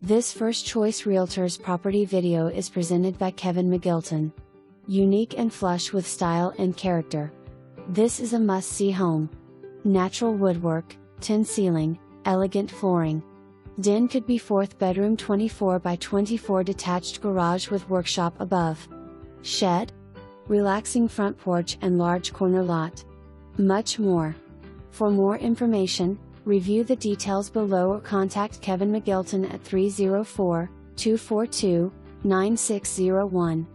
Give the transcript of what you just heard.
This First Choice Realtors property video is presented by Kevin McGilton. Unique and flush with style and character. This is a must-see home. Natural woodwork, tin ceiling, elegant flooring. Den could be 4th bedroom 24 by 24 detached garage with workshop above. Shed. Relaxing front porch and large corner lot. Much more. For more information, review the details below or contact Kevin McGilton at 304-242-9601.